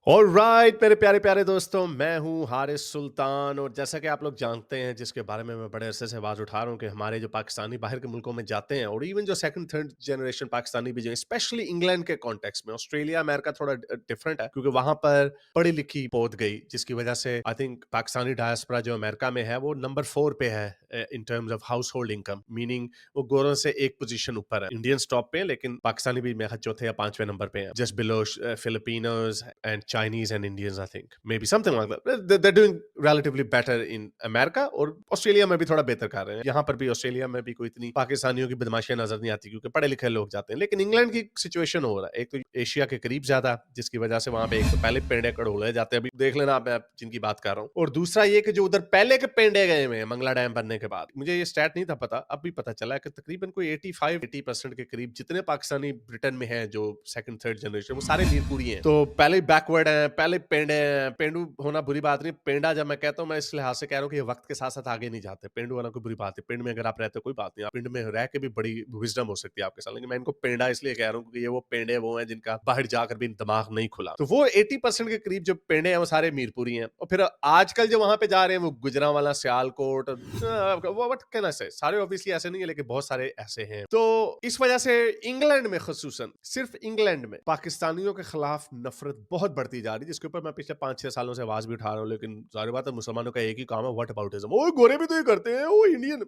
Alright मेरे प्यारे प्यारे दोस्तों, मैं हूं हारिस सुल्तान। और जैसा कि आप लोग जानते हैं, जिसके बारे में मैं बड़े अरसे से आवाज़ उठा रहा हूं कि हमारे जो पाकिस्तानी बाहर के मुल्कों में जाते हैं, और इवन जो सेकंड थर्ड जनरेशन पाकिस्तानी भी जो स्पेशली इंग्लैंड के कॉन्टेक्स्ट में, ऑस्ट्रेलिया अमेरिका थोड़ा डिफरेंट है क्योंकि वहां पर पढ़ी लिखी पहुंच गई, जिसकी वजह से आई थिंक पाकिस्तानी डायस्पोरा जो अमेरिका में है वो नंबर 4 पे है in terms of house hold income. Meaning वो गोरों से एक पोजीशन ऊपर है, इंडियन टॉप पे, लेकिन पाकिस्तानी भी मेरे ख्याल चौथे या पांचवें नंबर पे है, just below Filipinos and Chinese and Indians, I think. Maybe something like that. They're doing relatively better in America, और ऑस्ट्रेलिया में भी थोड़ा बेहतर कर रहे हैं। यहाँ पर भी ऑस्ट्रेलिया में भी कोई इतनी पाकिस्तानियों की बदमाशियां नजर नहीं आती क्योंकि पढ़े लिखे लोग जाते हैं। लेकिन इंग्लैंड की सिचुएशन हो रहा है, एक तो एशिया के करीब ज्यादा, जिसकी वजह से वहां पे एक तो पहले पेंडे कड़ोले जाते हैं, अभी देख लेना आप जिनकी बात कर रहा हूँ। और दूसरा ये कि जो उधर पहले के पेंडे गए हुए हैं मंगला डैम बनने के बाद, मुझे ये स्टैट नहीं था पता, अब भी पता चला है कि तकरीबन कोई 85-80% के करीब जितने पाकिस्तानी ब्रिटेन में हैं जो सेकंड थर्ड जनरेशन, वो सारे मीरपुरी हैं। तो पहले बैकवर्ड है, पहले पेंडे हैं। पेंडू होना बुरी बात नहीं, पेंडा जब मैं कहता हूँ, मैं इस लिहाज से कह रहा हूँ कि ये वक्त के साथ साथ आगे नहीं जाते। पेंडू होना कोई बुरी बात है, पिंड में अगर आप रहते हो कोई बात नहीं, आप पिंड में रह के भी बड़ी विजडम हो सकती है आपके साथ। लेकिन मैं इनको पेंडा इसलिए कह रहा हूँ क्योंकि ये वो पेंडे वो हैं जिनका बाहर जाकर भी दिमाग नहीं खुला। तो वो 80% के करीब जो पेंडे हैं वो सारे मीरपुरी हैं। और फिर आजकल जो वहां पे जा रहे हैं वो गुजरांवाला, सियालकोट, वो व्हाट कैन आई से, सारे ऑब्वियसली ऐसे नहीं है लेकिन बहुत सारे ऐसे हैं। तो इस वजह से इंग्लैंड में, खसूसन सिर्फ इंग्लैंड में, पाकिस्तानियों के खिलाफ नफरत बहुत बढ़ती जा रही है, जिसके ऊपर मैं पिछले 5-6 सालों से आवाज भी उठा रहा हूँ। लेकिन जाहिर बात है मुसलमानों का एक ही काम है, व्हाट अबाउटिज्म। ओ गोरे भी तो ये करते हैं, वो इंडियन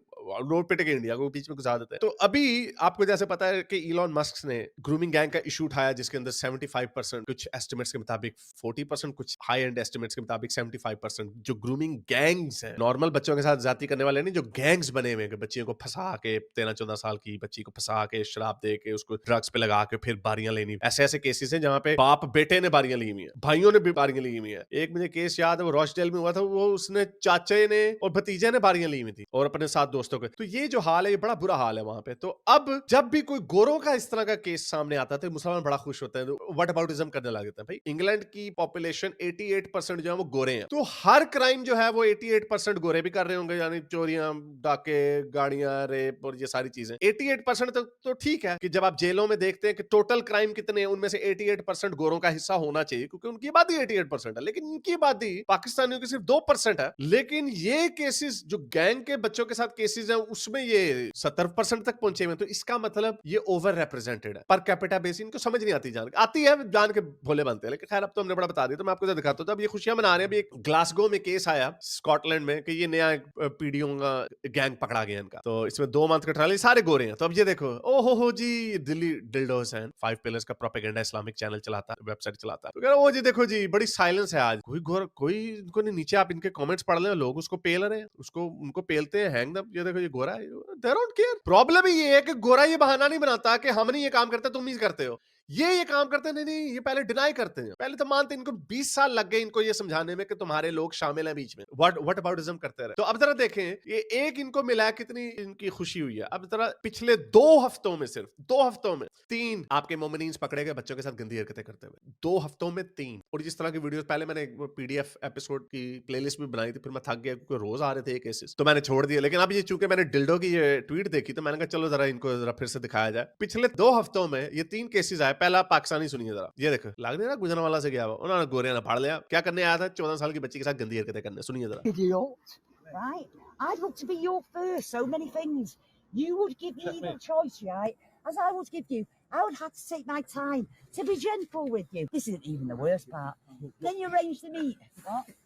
रोड पिट के इंडिया को बीच में घुसा देते हैं। तो अभी आपको जैसे पता है कि इलॉन मस्क ने ग्रूमिंग गैंग का इशू उठाया, जिसके अंदर 75%, कुछ एस्टिमेट्स के मुताबिक 40%, कुछ हाई एंड एस्टिमेट्स के मुताबिक 75% जो ग्रूमिंग गैंग्स हैं, नॉर्मल बच्चों के साथ जाती करने वाले नहीं, जो गैंग्स बने हुए हैं, बच्चियों को फंसा के, 13-14 साल की बच्ची को फंसा के, शराब दे के, उसको ड्रग्स पे लगा के फिर बारियां लेनी। ऐसे ऐसे केसेस हैं जहां पे बाप बेटे ने बारियां ली हुई है, भाइयों ने भी बारियां ली हुई है। एक मुझे केस याद है, वो रॉचडेल में हुआ था, वो उसने चाचे ने और भतीजे ने बारियां ली हुई थी और अपने साथ दोस्तों के। तो ये जो हाल है, ये बड़ा बुरा हाल है वहां पे। तो अब जब भी कोई गोरों का इस तरह का केस सामने आता है तो मुसलमान बड़ा खुश होते हैं, व्हाट अबाउटिज्म करने लग जाते हैं। भाई इंग्लैंड की पॉपुलेशन 88% जो है वो गोरे हैं, तो हर क्राइम जो है वो 88% गोरे भी कर रहे होंगे, यानी चोरियां, डाके, गाड़ियां, रेप और ये सारी चीजें। 88% तक तो ठीक है कि जब आप जेलों में देखते हैं कि टोटल क्राइम कितने हैं, उनमें से 88% गोरों का हिस्सा होना चाहिए क्योंकि उनकी आबादी 88% है, लेकिन इनकी आबादी पाकिस्तानियों की सिर्फ 2% है। लेकिन ये केसेस जो गैंग के बच्चों के साथ केसेस हैं, उसमें ये 70% तक पहुंचे हुए हैं। तो इसका मतलब ये ओवर रिप्रेजेंटेड है। पर कैपिटा बेस इनको समझ नहीं आती, जान आती है, जान के भोले बनते हैं। लेकिन खैर अब तो हमने बड़ा बता दिया, तो मैं आपको जरा दिखाता हूं। तो अब ये खुशियां मना रहे हैं। अभी एक ग्लासगो में केस आया स्कॉटलैंड में कि ये नया पीढ़ियों का गैंग पकड़ा गया इनका। तो इसमें 2 मंथ का ट्रायल, सारे गोरे हैं। तो अब ये देखो, ओ हो जी, दिल्ली डिल्डो हुसैन 5 पिलर्स का प्रोपेगेंडा इस्लामिक चैनल चलाता है, वेबसाइट चलाता है। तो कह रहा ओ जी देखो जी, बड़ी साइलेंस है आज, कोई इनको नहीं। नीचे आप इनके कमेंट्स पढ़ लें, लोग उसको पेल रहे हैं, उसको उनको पेलते हैं, हैंग द, ये देखो ये गोरा है, दे डोंट केयर। प्रॉब्लम ही ये है कि गोरा ये बहाना नहीं बनाता कि हम नहीं ये काम करते, तुम ही करते हो। ये काम करते हैं, नहीं नहीं, ये पहले डिनाई करते हैं, पहले तो मानते हैं। इनको 20 साल लग गए इनको ये समझाने में कि तुम्हारे लोग शामिल हैं बीच में, व्हाट अबाउटिज्म करते रहे। तो अब जरा देखें, ये एक इनको मिला है, कितनी इनकी खुशी हुई है। अब जरा पिछले 2 हफ्तों में, सिर्फ 2 हफ्तों में 3 आपके मोमिनीन पकड़े गए बच्चों के साथ गंदी हरकतें करते हुए, 2 हफ्तों में 3। और जिस तरह की वीडियोस, पहले मैंने पीडीएफ एपिसोड की प्लेलिस्ट भी बनाई थी, फिर मैं थक गया क्योंकि रोज आ रहे थे ये केसेस, तो मैंने छोड़ दिया। लेकिन अब ये चूंकि मैंने डिल्डो की ये ट्वीट देखी, तो मैंने कहा चलो जरा इनको जरा फिर से दिखाया जाए। पिछले 2 हफ्तों में ये 3 केसेस आए। पहला पाकिस्तानी सुनिए जरा, ये देखो, लग नहीं रहा गुजरांवाला से गया हुआ, उन्होंने गोरिया ने फाड़ लिया। क्या करने आया था? 14 साल की बच्ची के साथ गंदी हरकतें करने। सुनिए जरा। Idiot. Right? I'd love to be your first, so many things. You would give me equal choice, right? As I would give you. I would have to take my time to be gentle with you. This isn't even the worst part. Then you arrange the meet. What?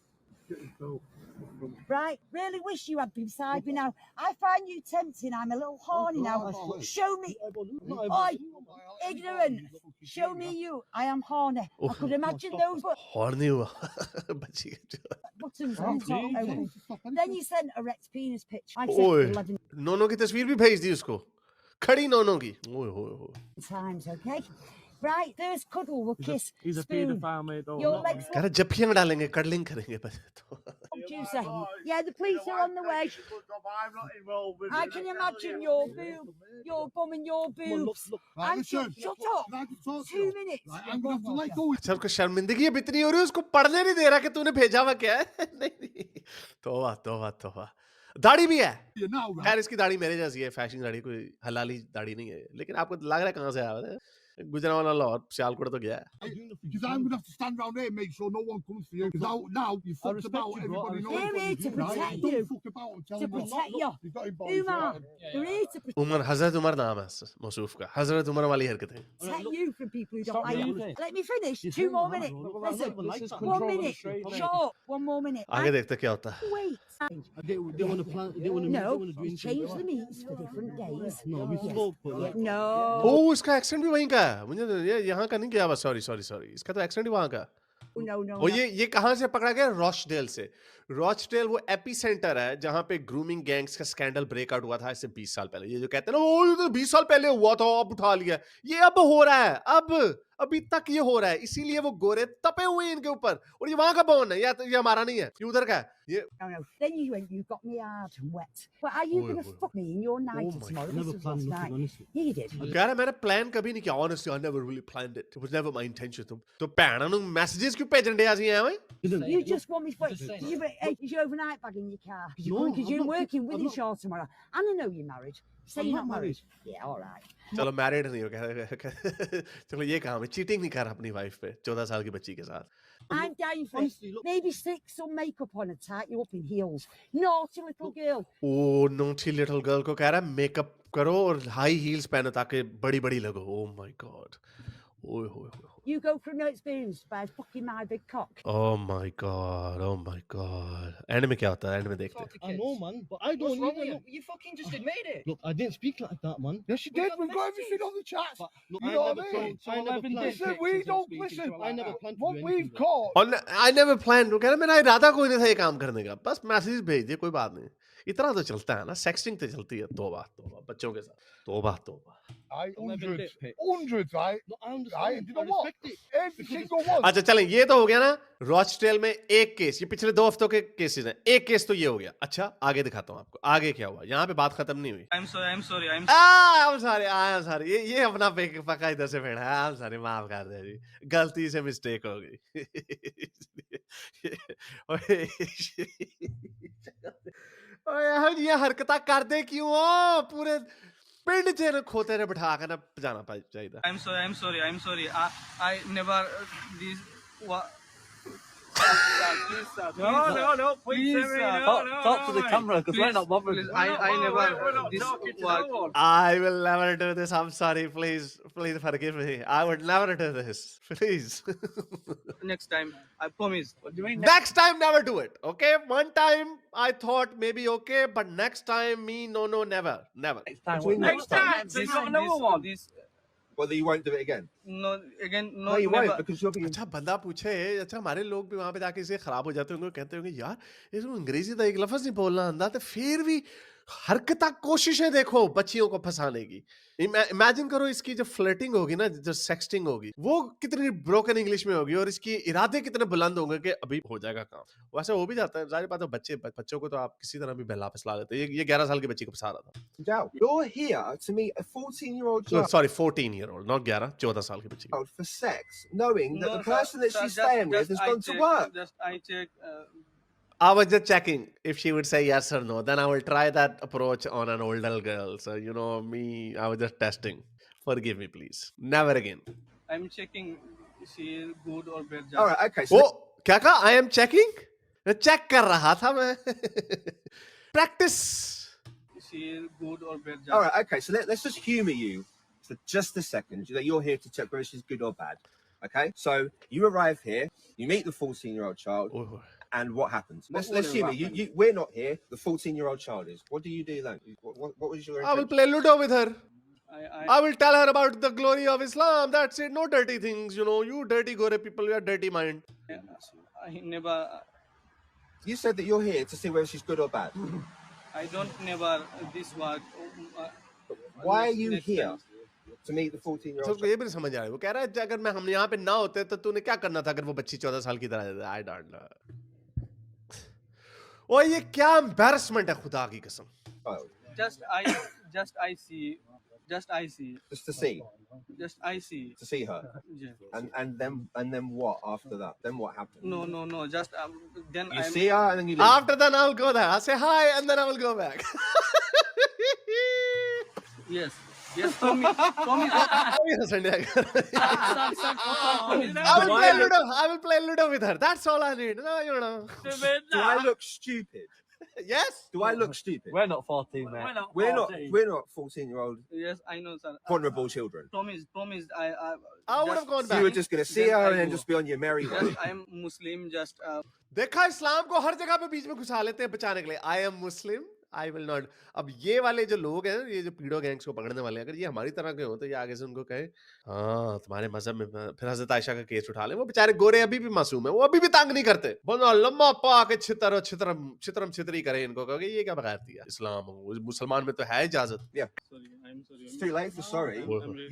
Right? Really wish you had been beside me now. I find you tempting. I'm a little horny now. Show me. Oi, ignorant. Show me you. I am horny. I could imagine those और नहीं हुआ बच्ची buttons on top. Then you sent a wrecked penis picture. I ओए, sent 11 नोनो की तस्वीर भी भेज दी उसको, खड़ी नोनो की। ओए होए होए। times, okay? Right, first cuddle, we'll kiss, He's a spoon. paedophile, mate. Don't Your not legs कह रहा जप्पियां डालेंगे, कडलिंग करेंगे बस तो। juicy. Yeah, the police are on the way. I'm not involved with I can imagine your boob, your bum and your boobs. Shut up. 2 minutes. अच्छा, उसको शर्मिंदगी अब इतनी हो रही है, उसको पढ़ने नहीं दे रहा कि तूने भेजा हुआ क्या है। नहीं नहीं, तौबा तौबा तौबा। दाढ़ी भी है, खैर इसकी दाढ़ी मेरे जैसी है, फैशन दाढ़ी, कोई हलाली दाढ़ी नहीं है। लेकिन आपको लग रहा है कहां से आया है? गुजरावाला लाहौर सियालकोट तो गया है। Because I'm gonna have to stand around here and make sure no one comes for you. Because now you fucked respect about. you, bro. I Everybody knows They're what here you to do, right? protect Don't you. fuck about and tell To them what. protect you. You got him, boys. Umar, they're here to Umar, हजरत उमर नाम है मौसूफ का, हजरत उमर वाली हरकतें। protect you from people who Stop don't like what you. you say. Let me finish. You 2 say more that, minutes. bro. Listen, This is 1 control of the minute. straight man. Shut up. 1 more minute. आगे देखते क्या होता है। Wait. They want to plan. They want to. No, do he's changed the meats for different days. No, we spoke, but like, No. ओ, इसका accent भी वहीं का है, मुझे तो ये यहाँ का नहीं गया बस, सॉरी, इसका तो एक्सेंट ही वहाँ का। No. वो ये कहाँ से पकड़ा गया? रॉचडेल से। रॉचडेल वो एपी सेंटर है जहाँ पे ग्रूमिंग गैंग्स का स्कैंडल ब्रेकआउट हुआ था इससे 20 साल पहले। ये जो कहते हैं ना, वो तो 20 साल पहले हुआ था, अब उठा लिया, ये अब हो रहा है, अभी तक ये हो रहा है, इसीलिए वो गोरे तपे हुए हैं इनके ऊपर। और ये वहां का बॉन है, ये हमारा नहीं है, ये उधर का है। ये No. Then you got me hard and wet. But are you Oi, going to oi, fuck me in your night my tomorrow? never This was planned last nothing, night. honestly. Yeah, you did. कह रहा है मैंने plan कभी नहीं किया, honestly I never really planned it, it was never my intention। तो भैणा नु messages क्यों भेजन दे ਅਸੀਂ ਐਵੇਂ? didn't. You just want me for Just saying. is your overnight bag in your car? Because No, you're I'm not- working with I'm your not- short tomorrow. And I know you're married. Say I'm you're not not married. Yeah, all right. चलो married नहीं हो, चलो ये काम है, cheating नहीं कर अपनी वाइफ पे 14 साल की बच्ची के साथ। I'm down for it. Honestly, look. Maybe stick some makeup on and tie you up in heels. Naughty little girl. O naughty little girl को कह रहा है मेकअप करो और हाई हील्स पहनो ताकि बड़ी बड़ी लगो। ओ माय गॉड, ओए होए होए, You go from no experience by fucking my big cock. Oh my God, oh my God. And में क्या होता है? एंड में देखते हैं। I know, man, but I What's don't wrong even with you? look. You fucking just admitted it. Look, I didn't speak like that, man. Yes, you We did. got We've got messages. everything on the chat. But look, You I know never what I mean? planned. I never planned. Listen, we don't listen. I never planned to What do we've anything. caught. और I never plan, कह रहा मेरा इरादा कोई नहीं था ये काम करने का, बस मैसेज भेज दिए, कोई बात नहीं। इतना तो चलता है ना, सेक्सटिंग तो चलती है। तौबा बच्चों के साथ, तौबा। Hundreds, right? No, I understand. Right, you know I what? respect it. Every single one. अच्छा चलें, ये तो हो गया ना रॉचडेल में एक केस, ये पिछले 2 हफ्तों के केसेस हैं, एक केस तो ये हो गया। अच्छा आगे दिखाता हूँ आपको आगे क्या हुआ, यहाँ पे बात खत्म नहीं हुई। I'm sorry. I'm sorry, ये अपना पक्का इधर से फेड़ा है। I'm sorry, माफ कर दे जी, गलती से मिस्टेक हो गई। ओए ये हरकतां करदे क्यों हो? पूरे पिंड च खोते ने बिठा के ना जाना चाहिए। I'm sorry. I never this. What? No. Please, Talk to the camera because we're not bothered. Please, I never this what. I will never do this. I'm sorry. Please forgive me. I would never do this. Please. Next time, I promise. What do you mean? Next time, never do it. Okay? One time I thought maybe okay, but next time, no, never. Next time. Between what- next time. So you got another one. This Whether you won't do it again. no again. No, you never. won't because you're being. अच्छा बंदा पूछे, अच्छा हमारे लोग भी वहां पे जाके इसे खराब हो जाते होंगे, कहते होंगे यार इसको अंग्रेजी का एक लफ्ज नहीं बोलना आंदा, तो फिर भी हरकत कोशिशें देखो बच्चियों को फंसाने की। इमेजिन करो इसकी जो फ्लर्टिंग होगी ना, जो सेक्सटिंग होगी, वो कितनी ब्रोकन इंग्लिश में होगी और इसकी इरादे कितने बुलंद होंगे कि अभी हो जाएगा काम। वैसे हो भी जाता है, जाहिर बात है, बच्चों को तो आप किसी तरह भी बहला फसला लेते हैं। ये 11 साल की बच्ची को फंसा रहा था। Doubt. You're here to meet a 14-year-old child sorry 14 year old, not 11, 14 साल की बच्ची। for sex, knowing that No, the person that sir, she's staying with has I gone to check, work. Just I check. I was just checking if she would say yes or no. Then I will try that approach on an older girl. So you know me, I was just testing. Forgive me, please. Never again. I'm checking. She is good or bad. Just All right, okay. So Oh, क्या कहा? I am checking. Check कर रहा था मैं. Practice. she is good or bad. Just all right, okay. So let's just humour you for just a second. That you're here to check whether she's good or bad. Okay. So you arrive here, you meet the 14-year-old child, Oh. and what happens? Let's would humour have you. We're not here. The 14-year-old child is. What do you do then? What was your I will intention? play Ludo with her. I I will tell her about the glory of Islam. That's it. No dirty things. You know, you dirty gore people. You have dirty mind. I never. You said that you're here to see whether she's good or bad. I don't never this work. Why are you next here? time. To meet the 14-year-old सबको ये भी नहीं समझ आ रहा है। वो कह रहा है अगर हम यहाँ पे ना होते तो तूने क्या करना था अगर वो बच्ची 14 साल की तरह। I don't know. और ये क्या एम्बैरसमेंट है खुदा की कसम। child? Just I see. Just to see. Just I see. To see her. Yeah. And then what after that? Then what happens? No. Just then You I'm. see her and then you leave. After that I will go there. I say hi and then I will go back. Yes. Yes, Tommy. Tommy. Tommy has India. Tommy. I will play Ludo. I will play Ludo with her. That's all I need. No, you know. Do I look stupid? Yes. Do I look stupid? We're not 14, mate. We're not 14-year-old Yes, I know, sir. vulnerable children. Promise. I would have gone So you were back. just going to see her and then just be on your merry way. Just, I am Muslim. Just देखा इस्लाम को हर जगह पे बीच में घुसा लेते हैं बचाने के लिए I am Muslim I will not अब ये वाले जो लोग हैं ये जो पीड़ो गैंग्स को पकड़ने वाले हैं अगर ये हमारी तरह के हो तो ये आगे से उनको कहे हाँ तुम्हारे मजहब में फिर हजरत आयशा का केस उठा ले वो बेचारे गोरे अभी भी मासूम है वो अभी भी तंग नहीं करते बनो लम्बा पा के छितरम छितरी करे इनको कहोगे ये क्या बगैर दिया इस्लाम मुसलमान में तो है इजाजत sorry. I'm sorry. It's too late for sorry.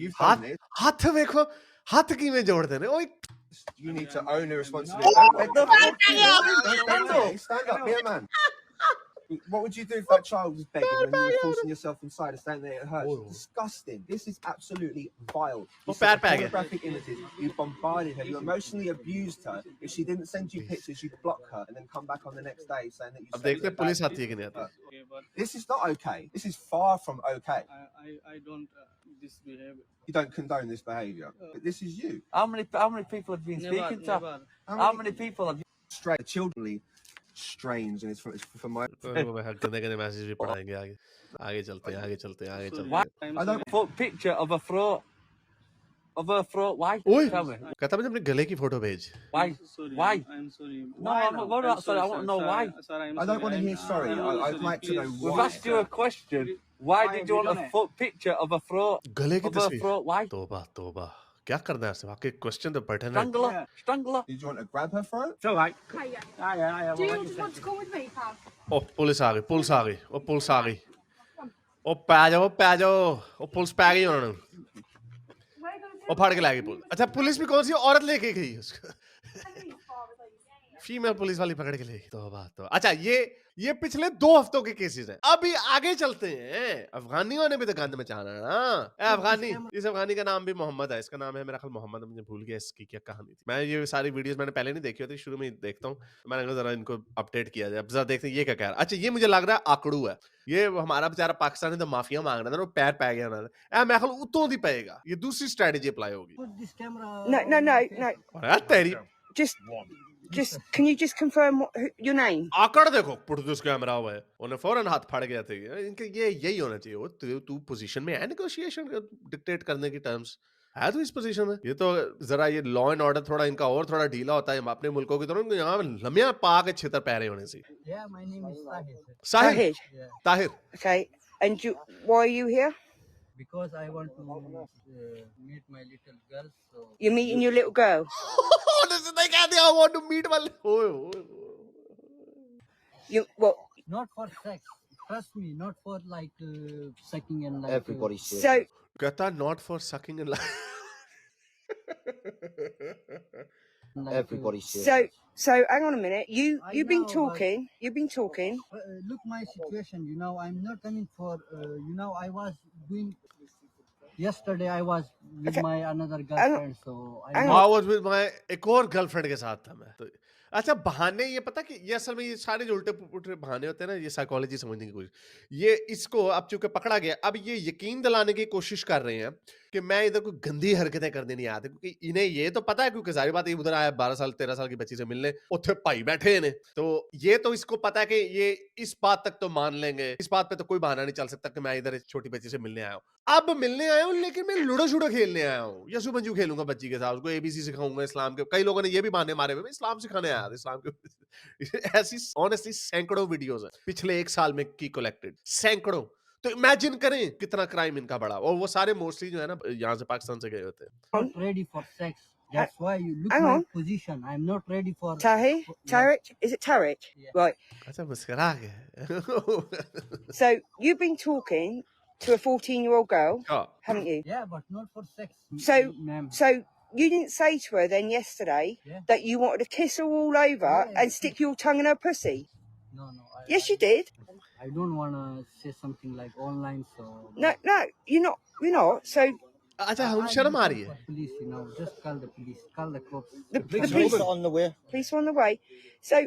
You've हाथ done this. हाथ देखो हाथ की में जोड़ देने ओए You need to own the responsibility. Stand up, be a man. What would you do if that child was begging when you were forcing yourself inside and standing there? It hurts. Disgusting. This is absolutely vile. You bad sent bag. pornographic images. You bombarded her. You emotionally abused her. If she didn't send you pictures, you'd block her and then come back on the next day saying that you. अब देखते हैं police आती है कि नहीं आती Okay, but This is not okay. This is far from okay. I don't misbehave. You don't condone this behaviour. But this is you. How many people have you been Never, speaking to? never. How many people have you... Straight, childrenly strange, and it's for my. गंदे गंदे message भी पढ़ाएंगे आगे आगे चलते हैं Why? I'm I don't. Put picture of a throat. Of her throat. Why? ओए Tell me. कहता मुझे अपने गले की फोटो भेज Why? sorry. Why? I'm sorry. No, I'm not worried about sorry. I want to know why. Sir, I'm I don't want to sorry. hear sorry. I'd like to know We've why. asked you a question. Why did you want a foot picture of a throat? गले की Of her तस्वीर throat? Why? तौबा क्या करना है आपसे वाकई question तो pertinent Strangle her. Strangle her. Did you want to grab her throat? It's all right. Hiya. Hiya. Do you want to come with me, pal? ओ पुलिस आ गई ओ पुलिस आ गई ओ पै जाओ ओ पुलिस पै गई उन्होंने Where are you going ओ फाड़ के लाएगी पुलिस अच्छा पुलिस भी कौन सी औरत लेके गई उसको to? फीमेल पुलिस वाली पकड़ के ले गई तो अच्छा ये पिछले 2 हफ्तों के केसेस हैं अभी आगे चलते हैं अफगानियों ने भी तो गंद मचाना है ना अफगानी इस अफगानी का नाम भी मोहम्मद है इसका नाम है मेरा ख्याल मोहम्मद मुझे भूल गया इसकी क्या कहानी थी मैं ये सारी वीडियोस मैंने पहले नहीं देखी होती शुरू में देखता हूँ मैंने कहा जरा इनको अपडेट किया जाए अब जरा देखते हैं ये क्या कह रहा है अच्छा ये मुझे लग रहा है आकड़ू है ये हमारा बेचारा पाकिस्तानी तो माफिया मांग रहा था वो पैर पै गया उन्होंने मैं ख्याल उतों दी पाएगा ये दूसरी स्ट्रेटेजी अप्लाई होगी Put this camera. No. और यार तेरी Can you just confirm your name? आकड़ देखो पुरदुस कैमरा हुआ है उन्हें फौरन हाथ फाड़ गया थे इनके ये यही होना चाहिए वो तू पोजीशन में है नेगोशिएशन डिक्टेट करने की टर्म्स है तो इस पोजीशन में ये तो जरा ये लॉ एंड ऑर्डर थोड़ा इनका और थोड़ा ढीला होता है अपने मुल्कों की तरह यहाँ लम्या पा के छितर पैरे होने से Yeah, my name is Tahir. Sahir Tahir. Tahir Okay. And why are you here? Because I want to meet my little girl. So You're meeting your little girl. नहीं कह दिया I want to meet वाले ओए You what? not for sex. Trust me, not for like sucking and like. Everybody's here. So कहता not for sucking and Everybody's here. so hang on a minute. I You've been know, talking. You've been talking. Look my situation. I'm not coming for. I was doing. Yesterday I was with Okay. my another girlfriend, so hang I was with my एक और girlfriend के साथ था मैं तो अच्छा बहाने ये पता कि ये असल में ये सारे जो उल्टे पुल्टे बहाने होते हैं ना ये साइकोलॉजी समझने की कोशिश ये इसको अब चूंकि पकड़ा गया अब ये यकीन दिलाने की कोशिश कर रहे हैं कि मैं इधर कोई गंदी हरकतें करने नहीं आते क्योंकि इन्हें ये तो पता है क्योंकि सारी बात ये उधर आया 12 साल 13 साल की बच्ची से मिलने उत्थे भाई बैठे इन्हें तो ये तो इसको पता है कि ये इस बात तक तो मान लेंगे इस बात पे तो कोई बहाना नहीं चल सकता कि मैं इधर छोटी बच्ची से मिलने आया हूँ अब मिलने आया हूँ लेकिन मैं लूडो शूडो खेलने आया हूँ यसु मंजू खेलूंगा बच्ची के साथ उसको एबीसी सिखाऊंगा इस्लाम के कई लोगों ने ये भी बहाने मारे हुए इस्लाम सिखाने आया था इस्लाम के ऐसी ऑनेस्टली सैकड़ों वीडियोस हैं पिछले 1 साल में की कलेक्टेड सैकड़ों तो इमेजिन करें कितना क्राइम इनका बड़ा और वो सारे मोस्टली जो है ना यहाँ से पाकिस्तान से गए होते हैं not ready for sex. That's why you look Hang my on. position. I'm not ready for. Tahir? Tariq? Is it Tariq? Yeah. Right. अच्छा मुस्कुरा गए So you've been talking to a 14-year-old girl, हाँ Yeah, haven't you? but not for sex. So- ma'am. So you didn't say to her then yesterday Yeah. that you wanted to kiss her all over Yeah. and stick your tongue in her pussy? No. Yes, you did. I don't want to say something like online, so. No, you're not. You're not. So अच्छा हम शर्म आ रही है Police, just call the police, call the cops. the Police police, are on the way. police are on the way. So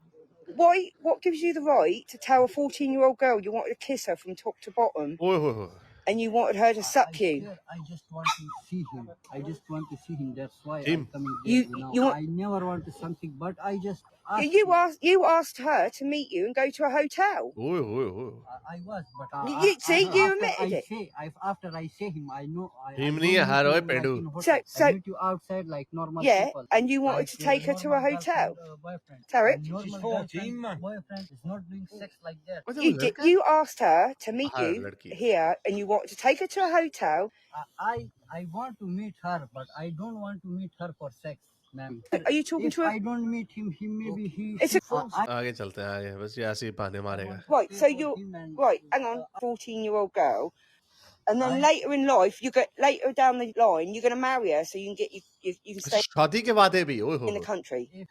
what gives you the right to tell a 14-year-old girl you wanted to kiss her from top to bottom? ओए होए होए And you wanted her to suck you. swear, I just want to see him. I just want to see him. That's why Him? I'm coming there. You- you want- I never want to something, but I just asked You asked her to meet you and go to a hotel. ओए ओए ओए I was, but See, you after admitted I it. say, after I say him, I know. Him I नहीं है, don't हार meet ओए him, Pendu. like, in hotel. So- I meet you outside like normal Yeah, people. and you wanted to take her to a normal hotel. girlfriend, boyfriend. Tariq? A normal She's 14, girlfriend, man. Boyfriend is not doing sex like that. मतलब You लड़का did. You asked her to meet हाँ, you लड़की। here, and you wanted to take her to a hotel. I want to meet her, but I don't want to meet her for sex, ma'am. Are you talking If to her? I don't meet him, maybe he. It's a- I आगे चलते हैं आगे, बस ये ऐसे ही बहाने मारेगा। Right, so for you're him and, right. Hang on, 14-year-old girl, and then I- later in life, later down the line, you're going to marry her, so you can get you can stay शादी के वादे भी ओए in the हो। country. if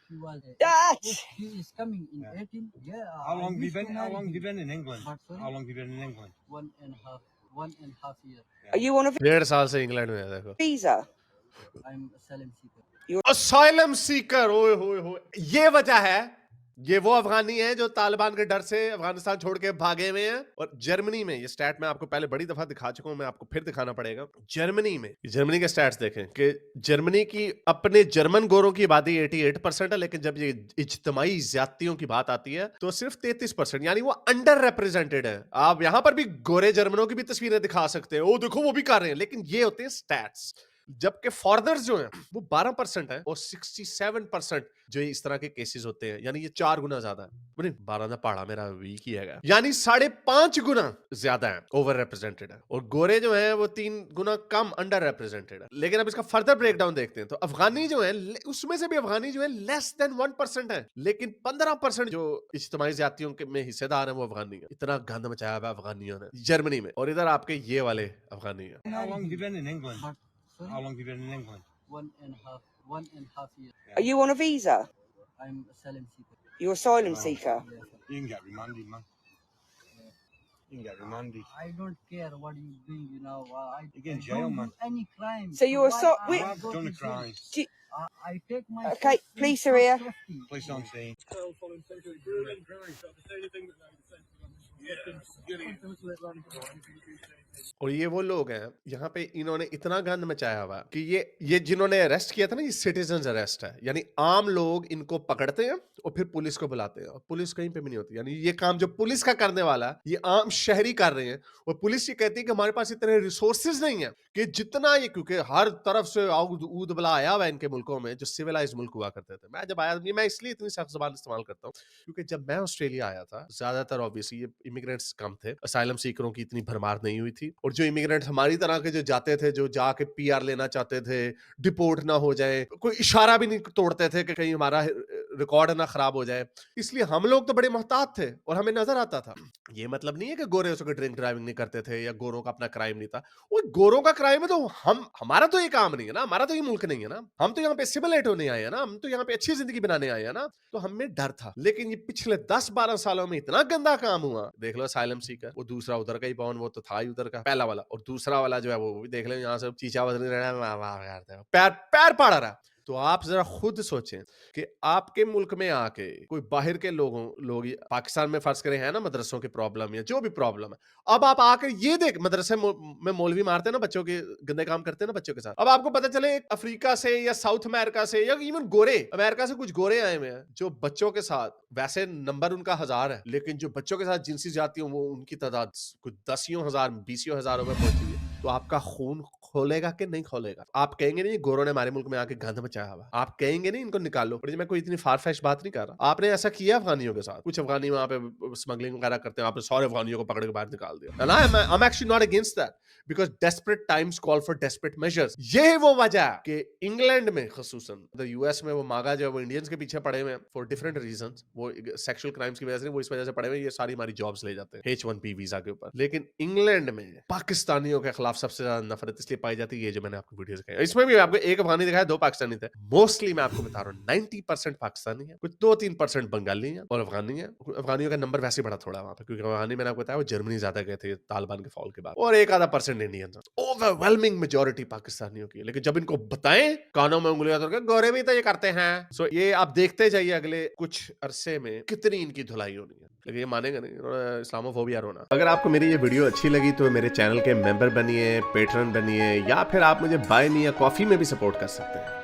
he was. That. If he is coming in 18, yeah. How I long have you wish to been? How marry long have you him. been in England? But sorry? How long have you been in England? 1.5 year. Are you on a 1.5 साल से England में है देखो। visa? I'm asylum seeker. Asylum Sikar ओए होए होए, ये वजह है, ये वो अफगानी है जो तालिबान के डर से अफगानिस्तान छोड़ के भागे हुए हैं। और जर्मनी में ये स्टैट मैं आपको पहले बड़ी दफा दिखा चुका हूं, मैं आपको फिर दिखाना पड़ेगा। जर्मनी के स्टैट्स देखें कि जर्मनी की अपने जर्मन गोरों की आबादी 88% है, लेकिन जब ये इज्तिमाई ज्यादतियों की बात आती है तो सिर्फ 33%, यानी वो अंडर रिप्रेजेंटेड है। आप यहां पर भी गोरे जर्मनों की भी तस्वीरें दिखा सकते हैं, ओ देखो वो भी कर रहे हैं, लेकिन ये होते हैं स्टैट्स। जबकि फॉरेनर्स जो हैं वो 12% है और 67% जो इस तरह के केसेस होते हैं, यानी ये 4 गुना ज्यादा है। नहीं 12 ना पढ़ा मेरा वीक ही है, यानी 5.5 गुना ज्यादा है ओवर रिप्रेजेंटेड है। और गोरे जो है वो 3 गुना कम अंडर रिप्रेजेंटेड है। लेकिन अब इसका फर्दर ब्रेकडाउन देखते हैं तो अफगानी जो है उसमें से भी अफगानी जो है लेस देन 1% है, लेकिन 15% जो इज्तिमाई ज्यादतियों के में हिस्सेदार है वो अफगानी है। इतना गंद मचाया हुआ है अफगानियों ने जर्मनी में, और इधर आपके ये वाले अफगानी है। How long have you been in England? But sorry, How long have you been in England? 1.5 year. Are you on a visa? I'm asylum seeker. You're asylum seeker. Yes, sir. You can get remanded, man. You can get remanded. I don't care what you doing, You get in I jail, don't man. do any crime. So you're why so- I wait- I've go done to a jail? crime. Do- I take my Okay, police are here. Police on scene. और ये वो लोग हैं यहाँ पे इन्होंने इतना गंद मचाया हुआ कि ये जिन्होंने अरेस्ट किया था ना, ये सिटीजन अरेस्ट है, यानी आम लोग इनको पकड़ते हैं और फिर पुलिस को बुलाते हैं, और पुलिस कहीं पे भी नहीं होती। यानी ये काम जो पुलिस का करने वाला है ये आम शहरी कर रहे हैं, और पुलिस ये कहती है कि हमारे पास इतने रिसोर्सेज नहीं है कि जितना ये, क्योंकि हर तरफ से ऊद बला आया हुआ है इनके मुल्कों में जो सिविलाइज मुल्क हुआ करते थे। मैं जब आया, मैं इसलिए इतनी सख्त ज़बान इस्तेमाल करता हूँ क्योंकि जब मैं ऑस्ट्रेलिया आया था ज्यादातर ऑब्वियसली ये इमिग्रेंट्स कम थे, असाइलम सीकरों की इतनी भरमार नहीं हुई थी, और जो इमिग्रेंट हमारी तरह के जो जाते थे, जो जाके पीआर लेना चाहते थे, डिपोर्ट ना हो जाए, कोई इशारा भी नहीं तोड़ते थे कि कहीं हमारा रिकॉर्ड ना खराब हो जाए, इसलिए हम लोग तो बड़े मोहतात थे और हमें नजर आता था। ये मतलब नहीं है कि गोरे उसको ड्रिंक ड्राइविंग नहीं करते थे या गोरों का अपना क्राइम नहीं था, वो गोरों का क्राइम है तो हमारा तो ये काम नहीं है ना, हमारा तो ये मुल्क नहीं है ना, हम तो यहाँ पे सिविलाइट होने आए हैं ना, हम तो यहाँ पे अच्छी जिंदगी बनाने आए हैं ना, तो हमें डर था। लेकिन ये पिछले 10-12 सालों में इतना गंदा काम हुआ, देख लो असाइलम सीकर, वो दूसरा उधर का ही पवन, वो तो था ही उधर का पहला वाला, और दूसरा वाला जो है वो भी देख लो यहाँ से चीचा बदल पैर पाड़ा रहा। तो आप जरा खुद सोचें कि आपके मुल्क में आके कोई बाहर के लोग पाकिस्तान में फर्ज करें है ना मदरसों की प्रॉब्लम या जो भी प्रॉब्लम है, अब आप आकर ये देख मदरसे में मौलवी मारते हैं ना बच्चों के, गंदे काम करते हैं ना बच्चों के साथ। अब आपको पता चले अफ्रीका से या साउथ अमेरिका से या इवन गोरे अमेरिका से कुछ गोरे आए हुए हैं जो बच्चों के साथ, वैसे नंबर उनका 1000 है, लेकिन जो बच्चों के साथ जिनसी जाती वो उनकी तादाद कुछ 10,000 20,000 में पहुंची है। तो आपका खून खोलेगा कि नहीं खोलेगा? आप कहेंगे नहीं गोरों ने हमारे मुल्क में आके गंद मचाया हुआ, आप कहेंगे नहीं इनको निकालो। और मैं कोई इतनी फारफेश बात नहीं कर रहा, आपने ऐसा किया अफगानियों के साथ, कुछ अफगानी वहां पे स्मगलिंग वगैरह करते हैं, आपने सारे अफगानियों को पकड़ के बाहर निकाल दिया। And I am actually not against that because desperate times call for desperate measures. ये है वो वजह कि इंग्लैंड में खसूसन यूएस में वो मागा जो है वो इंडियंस के पीछे पड़े हुए हैं फॉर डिफरेंट रीजंस, वो सेक्सुअल क्राइम्स की वजह से, वो इस वजह से पड़े हुए हैं, ये सारी हमारी जॉब्स ले जाते हैं H1B वीजा के ऊपर। लेकिन इंग्लैंड में पाकिस्तानियों के खिलाफ सबसे ज्यादा नफरत इसलिए पाई जाती है, ये जो मैंने आपको वीडियो दिखाया, इसमें भी आपको एक अफगानी दिखाया, 2 पाकिस्तानी थे। मोस्टली मैं आपको बता रहा हूँ 90% पाकिस्तानी है, कुछ 2-3% बंगाली है और अफगानी है। अफगानियों का नंबर वैसे बड़ा थोड़ा वहां पर, क्योंकि अफगानी मैंने आपको बताया वो जर्मनी ज्यादा गए थे तालिबान के फॉल के बाद, और 1-आधा% इंडियन। ओवरवेलमिंग मेजॉरिटी पाकिस्तानियों की। लेकिन जब इनको बताएं कानों में उंगलियां तो गोरे भी तो ये करते हैं। सो ये आप देखते जाइए अगले कुछ अरसे में कितनी इनकी धुलाई होनी है। लेकिन ये मानेगा नहीं, इन्होंने इस्लामोफोबिया रोना। अगर आपको मेरी ये वीडियो अच्छी लगी तो मेरे चैनल के मेंबर बनिए, पेट्रन बनिए, या फिर आप मुझे बाय मी या कॉफी में भी सपोर्ट कर सकते हैं।